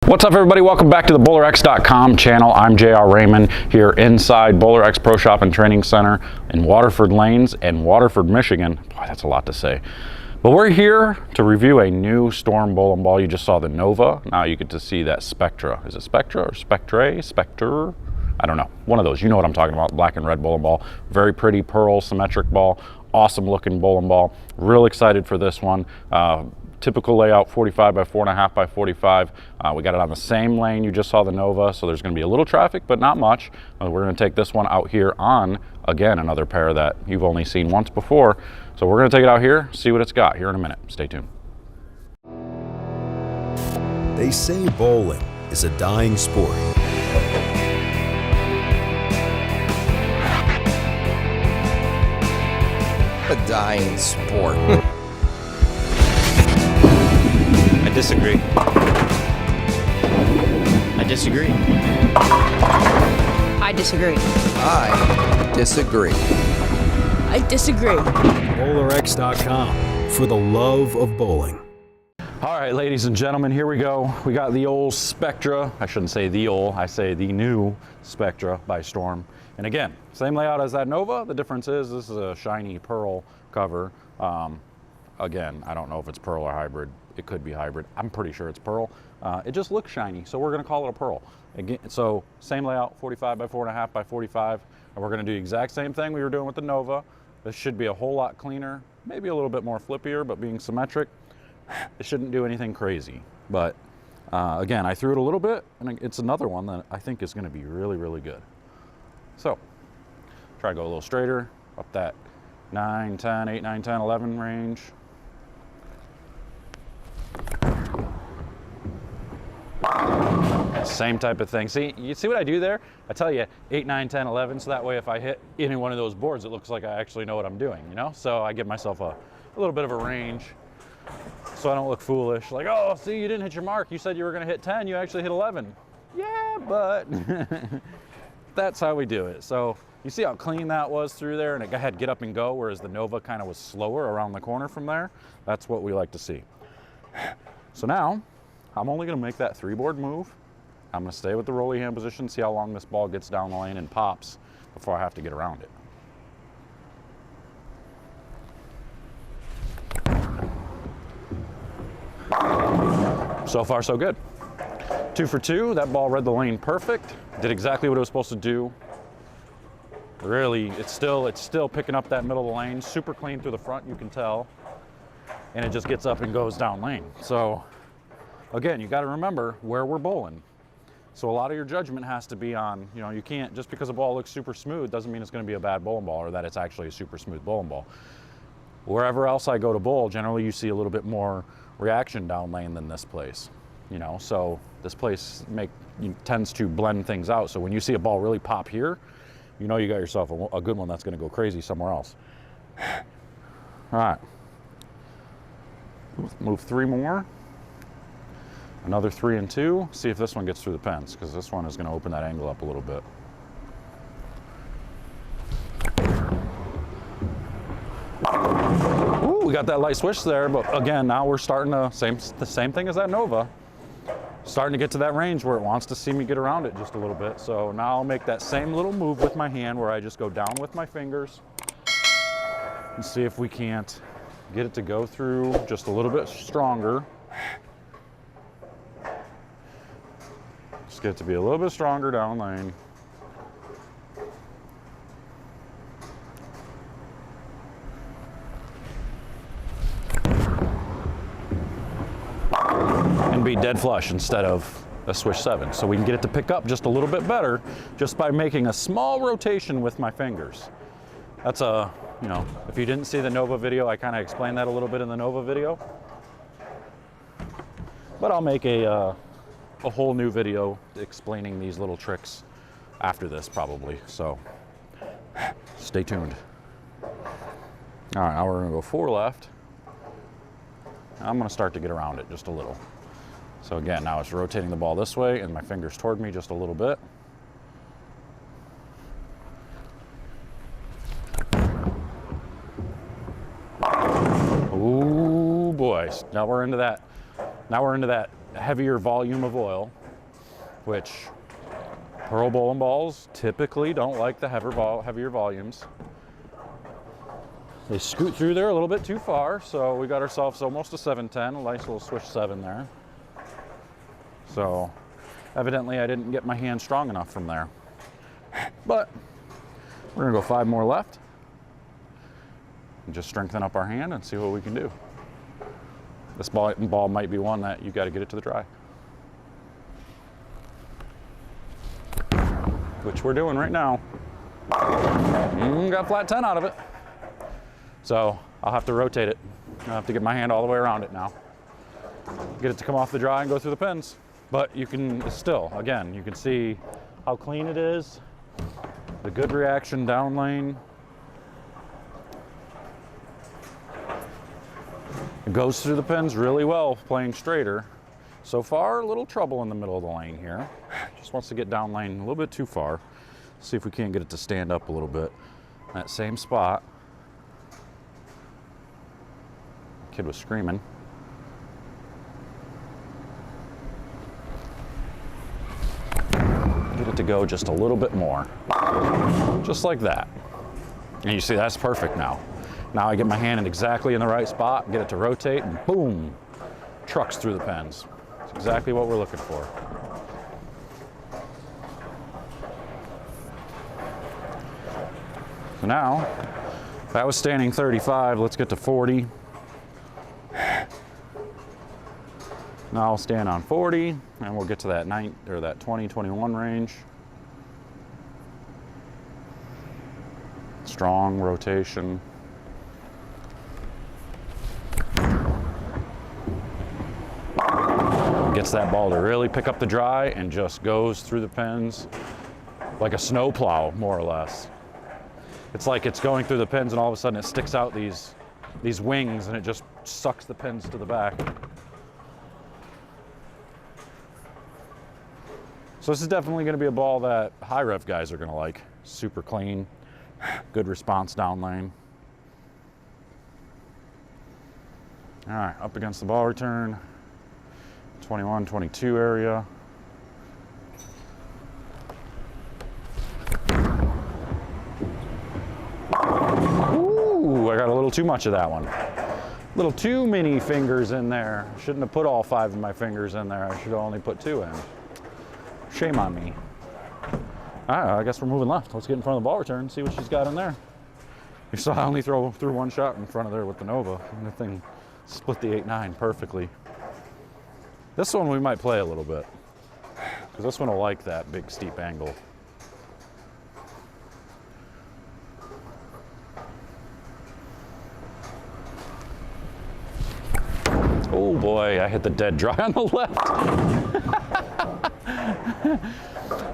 What's up, everybody? Welcome back to the BowlerX.com channel. I'm JR Raymond here inside BowlerX Pro Shop and Training Center in Waterford Lanes and Waterford, Michigan. Boy, that's a lot to say. But we're here to review a new Storm bowling ball. You just saw the Nova. Now you get to see that Spectra. Is it Spectra or Spectre? Spectre? I don't know. One of those. You know what I'm talking about. Black and red bowling ball. Very pretty pearl symmetric ball. Awesome looking bowling ball. Real excited for this one. Typical layout, 45 by 4.5 by 45. We got it on the same lane you just saw the Nova, so there's going to be a little traffic, but not much. We're going to take this one out here on, again, another pair that you've only seen once before. So we're going to take it out here, see what it's got here in a minute. Stay tuned. They say bowling is a dying sport. A dying sport. I disagree. I disagree. I disagree. I disagree. I disagree. BowlerX.com for the love of bowling. All right, ladies and gentlemen, here we go. We got the old Spectra. I shouldn't say the old, I say the new Spectra by Storm. And again, same layout as that Nova. The difference is this is a shiny pearl cover. Again, I don't know if it's pearl or hybrid. It could be hybrid. I'm pretty sure it's pearl. It just looks shiny, so we're gonna call it a pearl. Again, so same layout, 45 by 4.5 by 45. And we're gonna do the exact same thing we were doing with the Nova. This should be a whole lot cleaner, maybe a little bit more flippier, but being symmetric, it shouldn't do anything crazy. But again, I threw it a little bit, and it's another one that I think is gonna be really, really good. So, try to go a little straighter, up that 9, 10, 8, 9, 10, 11 range. Same type of thing. See, you see what I do there? I tell you 8, 9, 10, 11, so that way if I hit any one of those boards, it looks like I actually know what I'm doing, you know? So I give myself a little bit of a range so I don't look foolish. Like, oh, see, you didn't hit your mark. You said you were gonna hit 10, you actually hit 11. Yeah, but that's how we do it. So you see how clean that was through there, and it had get up and go, whereas the Nova kind of was slower around the corner from there. That's what we like to see. So now, I'm only gonna make that 3-board move. I'm gonna stay with the rolly hand position, see how long this ball gets down the lane and pops before I have to get around it. So far, so good. 2 for 2, that ball read the lane perfect. Did exactly what it was supposed to do. Really, it's still picking up that middle of the lane, super clean through the front, you can tell. And it just gets up and goes down lane. So again, you got to remember where we're bowling. So a lot of your judgment has to be on, you know, you can't, just because a ball looks super smooth doesn't mean it's going to be a bad bowling ball or that it's actually a super smooth bowling ball. Wherever else I go to bowl, generally you see a little bit more reaction down lane than this place, you know. So this place tends to blend things out. So when you see a ball really pop here, you know you got yourself a good one that's going to go crazy somewhere else. All right. Move 3 more. Another 3 and 2. See if this one gets through the pens, because this one is going to open that angle up a little bit. Ooh, we got that light switch there, but again, now we're starting to, the same thing as that Nova. Starting to get to that range where it wants to see me get around it just a little bit. So now I'll make that same little move with my hand where I just go down with my fingers and see if we can't get it to go through just a little bit stronger. Just get it to be a little bit stronger down lane. And be dead flush instead of a switch 7. So we can get it to pick up just a little bit better just by making a small rotation with my fingers. That's a, you know, if you didn't see the Nova video, I kind of explained that a little bit in the Nova video. But I'll make a whole new video explaining these little tricks after this probably. So stay tuned. All right, now we're gonna go 4 left. I'm gonna start to get around it just a little. So again, now it's rotating the ball this way and my fingers toward me just a little bit. Ooh boy, now we're into that heavier volume of oil, which pearl bowling balls typically don't like the heavier volumes. They scoot through there a little bit too far, so we got ourselves almost a 710, a nice little swish 7 there. So evidently I didn't get my hand strong enough from there. But we're gonna go 5 more left and just strengthen up our hand and see what we can do. This ball might be one that you gotta get it to the dry. Which we're doing right now. Got flat 10 out of it. So I'll have to rotate it. I'll have to get my hand all the way around it now. Get it to come off the dry and go through the pins. But you can still, again, you can see how clean it is. The good reaction down lane. It goes through the pins really well playing straighter. So far, a little trouble in the middle of the lane here. Just wants to get down lane a little bit too far. See if we can't get it to stand up a little bit. That same spot. Kid was screaming. Get it to go just a little bit more. Just like that. And you see that's perfect now. Now I get my hand in exactly in the right spot, get it to rotate, and boom, trucks through the pins. That's exactly what we're looking for. So now, that was standing 35, let's get to 40. Now I'll stand on 40, and we'll get to that 20, 21 range. Strong rotation. Gets that ball to really pick up the dry and just goes through the pins like a snow plow, more or less. It's like it's going through the pins and all of a sudden it sticks out these wings and it just sucks the pins to the back. So this is definitely going to be a ball that high rev guys are going to like. Super clean, good response down lane. All right, up against the ball return. 21, 22 area. Ooh, I got a little too much of that one. A little too many fingers in there. Shouldn't have put all 5 of my fingers in there. I should have only put 2 in. Shame on me. All right, I guess we're moving left. Let's get in front of the ball return and see what she's got in there. You saw I only threw one shot in front of there with the Nova, and the thing split the 8-9 perfectly. This one we might play a little bit, because this one will like that big steep angle. Oh boy, I hit the dead dry on the left.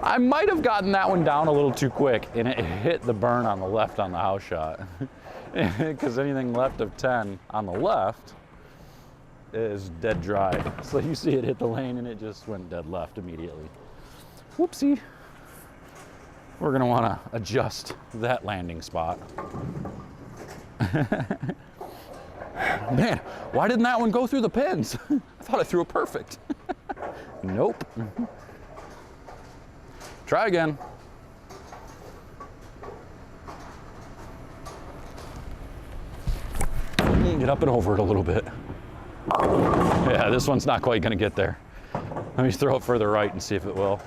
I might have gotten that one down a little too quick, and it hit the burn on the left on the house shot. Because anything left of 10 on the left is dead dry. So you see it hit the lane and it just went dead left immediately. Whoopsie. We're gonna wanna adjust that landing spot. Man, why didn't that one go through the pins? I thought I threw it perfect. Nope. Try again. Get up and over it a little bit. Yeah, this one's not quite gonna get there. Let me throw it further right and see if it will.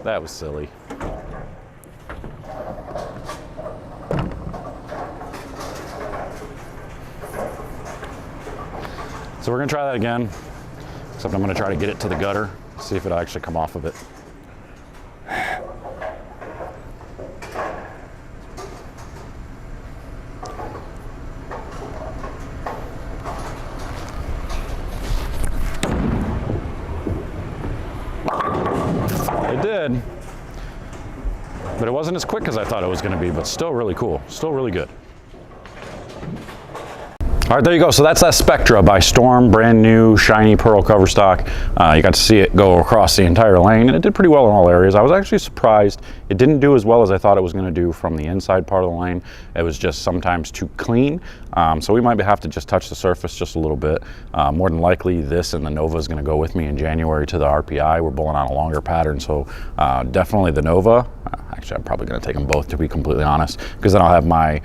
That was silly. So we're gonna try that again, except I'm gonna try to get it to the gutter, see if it'll actually come off of it. It did, but it wasn't as quick as I thought it was gonna be, but still really cool, still really good. All right, there you go. So that's that Spectre by Storm, brand new, shiny pearl cover stock. You got to see it go across the entire lane, and it did pretty well in all areas. I was actually surprised. It didn't do as well as I thought it was going to do from the inside part of the lane. It was just sometimes too clean. So we might have to just touch the surface just a little bit. More than likely, this and the Nova is going to go with me in January to the RPI. We're bowling on a longer pattern, so definitely the Nova. Actually, I'm probably going to take them both, to be completely honest, because then I'll have my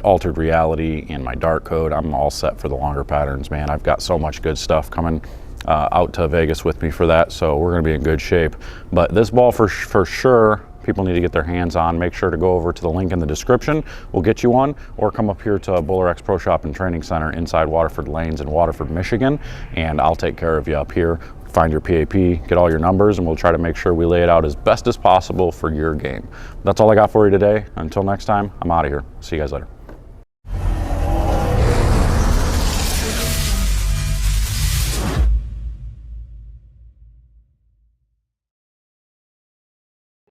altered reality and my dark code. I'm all set for the longer patterns, man. I've got so much good stuff coming out to Vegas with me for that, so we're going to be in good shape. But this ball for sure, people need to get their hands on. Make sure to go over to the link in the description. We'll get you one, or come up here to BowlerX Pro Shop and Training Center inside Waterford Lanes in Waterford, Michigan, and I'll take care of you up here. Find your PAP, get all your numbers, and we'll try to make sure we lay it out as best as possible for your game. That's all I got for you today. Until next time, I'm out of here. See you guys later.